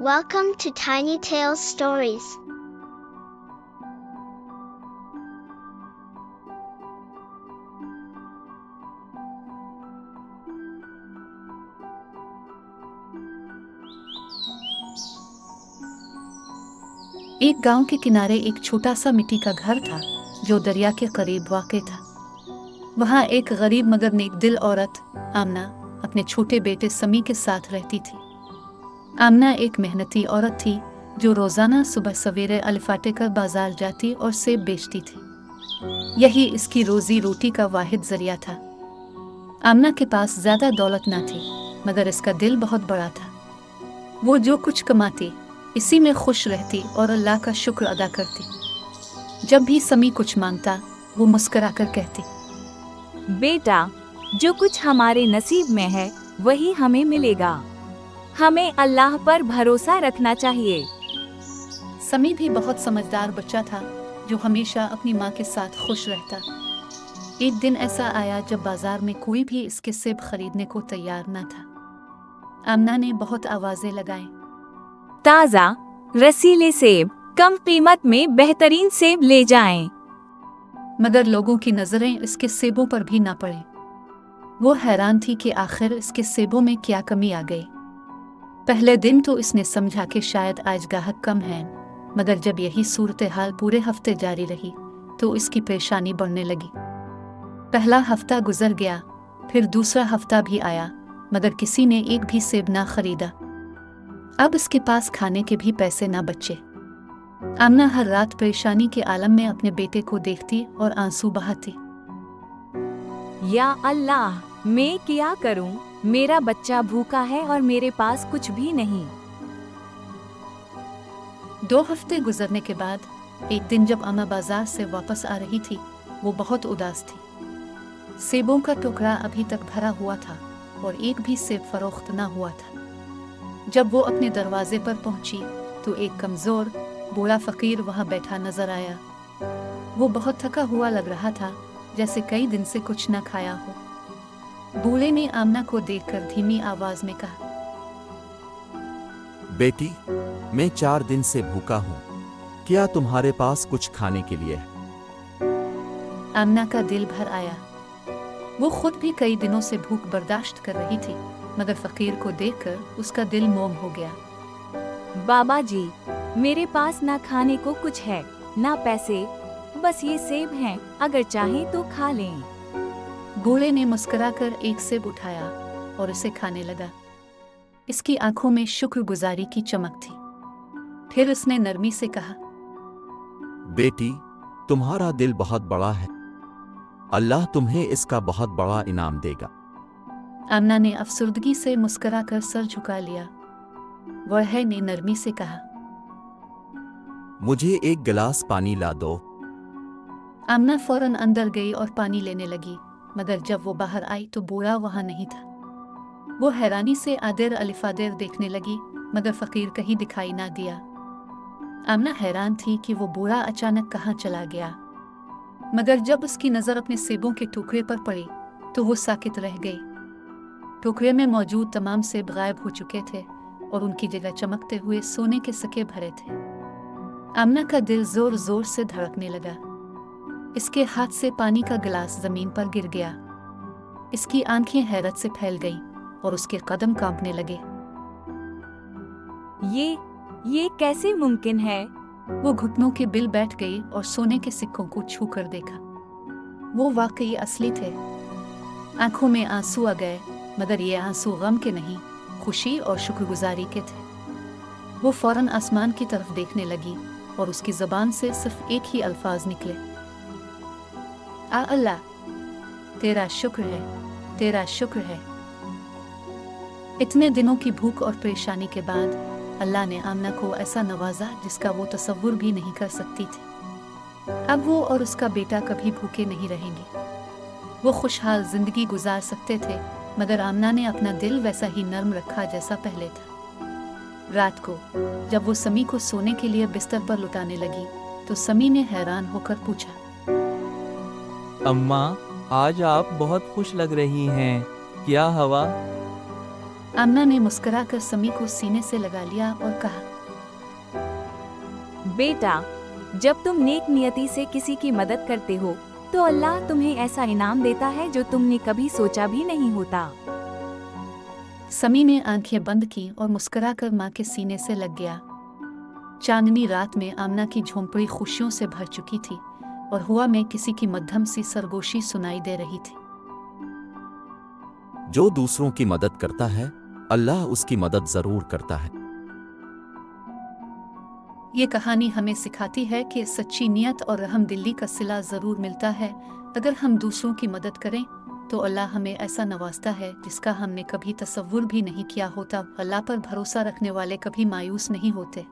Welcome to Tiny Tales Stories. एक गांव के किनारे एक छोटा सा मिट्टी का घर था जो दरिया के करीब वाक़ था। वहां एक गरीब मगर नेक दिल औरत आमना अपने छोटे बेटे समी के साथ रहती थी। आमना एक मेहनती औरत थी जो रोज़ाना सुबह सवेरे अलिफाटे कर बाजार जाती और सेब बेचती थी। यही इसकी रोज़ी रोटी का वाहिद जरिया था। आमना के पास ज़्यादा दौलत ना थी मगर इसका दिल बहुत बड़ा था। वो जो कुछ कमाती इसी में खुश रहती और अल्लाह का शुक्र अदा करती। जब भी समी कुछ मांगता वो मुस्कुराकर कहती, बेटा, जो कुछ हमारे नसीब में है वही हमें मिलेगा। हमें अल्लाह पर भरोसा रखना चाहिए। समी भी बहुत समझदार बच्चा था जो हमेशा अपनी माँ के साथ खुश रहता। एक दिन ऐसा आया जब बाजार में कोई भी इसके सेब खरीदने को तैयार न था। आमना ने बहुत आवाजें लगाई, ताज़ा रसीले सेब, कम कीमत में बेहतरीन सेब ले जाएं। मगर लोगों की नजरें इसके सेबों पर भी ना पड़े। वो हैरान थी कि आखिर इसके सेबों में क्या कमी आ गई। पहले दिन तो इसने समझा कि शायद आज ग्राहक कम हैं, मगर जब यही सूरत हाल पूरे हफ्ते जारी रही तो इसकी परेशानी बढ़ने लगी। पहला हफ्ता गुजर गया, फिर दूसरा हफ्ता भी आया, मगर किसी ने एक भी सेब ना खरीदा। अब इसके पास खाने के भी पैसे ना बचे। आमना हर रात परेशानी के आलम में अपने बेटे को देखती और आंसू बहाती। या अल्लाह, मैं क्या करूं? मेरा बच्चा भूखा है और मेरे पास कुछ भी नहीं। 2 हफ्ते गुजरने के बाद एक दिन जब अम्मा बाजार से वापस आ रही थी, वो बहुत उदास थी। सेबों का टुकड़ा अभी तक भरा हुआ था और एक भी सेब फरोख्त ना हुआ था। जब वो अपने दरवाजे पर पहुंची तो एक कमजोर बूढ़ा फकीर वहां बैठा नजर आया। वो बहुत थका हुआ लग रहा था, जैसे कई दिन से कुछ न खाया हो। बूढ़े ने आमना को देखकर धीमी आवाज में कहा, बेटी, मैं 4 दिन से भूखा हूँ। क्या तुम्हारे पास कुछ खाने के लिए है? आमना का दिल भर आया। वो खुद भी कई दिनों से भूख बर्दाश्त कर रही थी, मगर फकीर को देखकर उसका दिल मोम हो गया। बाबा जी, मेरे पास ना खाने को कुछ है ना पैसे, बस ये सेब हैं, अगर चाहें तो खा लें। बूढ़े ने मुस्कुराकर एक सेब उठाया और उसे खाने लगा। इसकी आंखों में शुक्रगुजारी की चमक थी। फिर उसने नरमी से कहा, बेटी, तुम्हारा दिल बहुत बड़ा है। अल्लाह तुम्हें इसका बहुत बड़ा इनाम देगा। आमना ने अफसुर्दगी से मुस्कुराकर सर झुका लिया। वह ने नरमी से कहा, मुझे एक गिलास पानी ला दो। आमना फौरन अंदर गई और पानी लेने लगी, मगर जब वो बाहर आई तो बूढ़ा वहां नहीं था। वो हैरानी से आदेर अलिफादेर देखने लगी, मगर फकीर कहीं दिखाई ना दिया। आमना हैरान थी कि वो बूढ़ा अचानक कहाँ चला गया, मगर जब उसकी नजर अपने सेबों के टुकड़े पर पड़ी तो वो साकित रह गई। टुकड़े में मौजूद तमाम सेब गायब हो चुके थे और उनकी जगह चमकते हुए सोने के सिक्के भरे थे। आमना का दिल जोर जोर से धड़कने लगा। इसके हाथ से पानी का गिलास जमीन पर गिर गया। इसकी आंखें हैरत से फैल गईं और उसके कदम कांपने लगे। ये कैसे मुमकिन है? वो घुटनों के बिल बैठ गई और सोने के सिक्कों को छू कर देखा। वो वाकई असली थे। आंखों में आंसू आ गए, मगर ये आंसू गम के नहीं, खुशी और शुक्रगुजारी के थे। वो फौरन आसमान की तरफ देखने लगी और उसकी जुबान से सिर्फ एक ही अल्फाज निकले, आ अल्लाह, तेरा शुक्र है, तेरा शुक्र है। इतने दिनों की भूख और परेशानी के बाद अल्लाह ने आमना को ऐसा नवाजा जिसका वो तसव्वुर भी नहीं कर सकती थी। अब वो और उसका बेटा कभी भूखे नहीं रहेंगे। वो खुशहाल जिंदगी गुजार सकते थे, मगर आमना ने अपना दिल वैसा ही नर्म रखा जैसा पहले था। रात को जब वो समी को सोने के लिए बिस्तर पर लुटाने लगी तो समी ने हैरान होकर पूछा, अम्मा, आज आप बहुत खुश लग रही हैं, क्या हुआ? आमना ने मुस्कुराकर समी को सीने से लगा लिया और कहा, बेटा, जब तुम नेक नियति से किसी की मदद करते हो तो अल्लाह तुम्हें ऐसा इनाम देता है जो तुमने कभी सोचा भी नहीं होता। समी ने आंखें बंद की और मुस्कुराकर माँ के सीने से लग गया। चांदनी रात में आमना की झोंपड़ी खुशियों से भर चुकी थी और हवा में किसी की मध्यम सी सरगोशी सुनाई दे रही थी। जो दूसरों की मदद करता है अल्लाह उसकी मदद जरूर करता है। ये कहानी हमें सिखाती है कि सच्ची नियत और रहमदिली का सिला ज़रूर मिलता है। अगर हम दूसरों की मदद करें तो अल्लाह हमें ऐसा नवाजता है जिसका हमने कभी तसव्वुर भी नहीं किया होता। अल्लाह पर भरोसा रखने वाले कभी मायूस नहीं होते।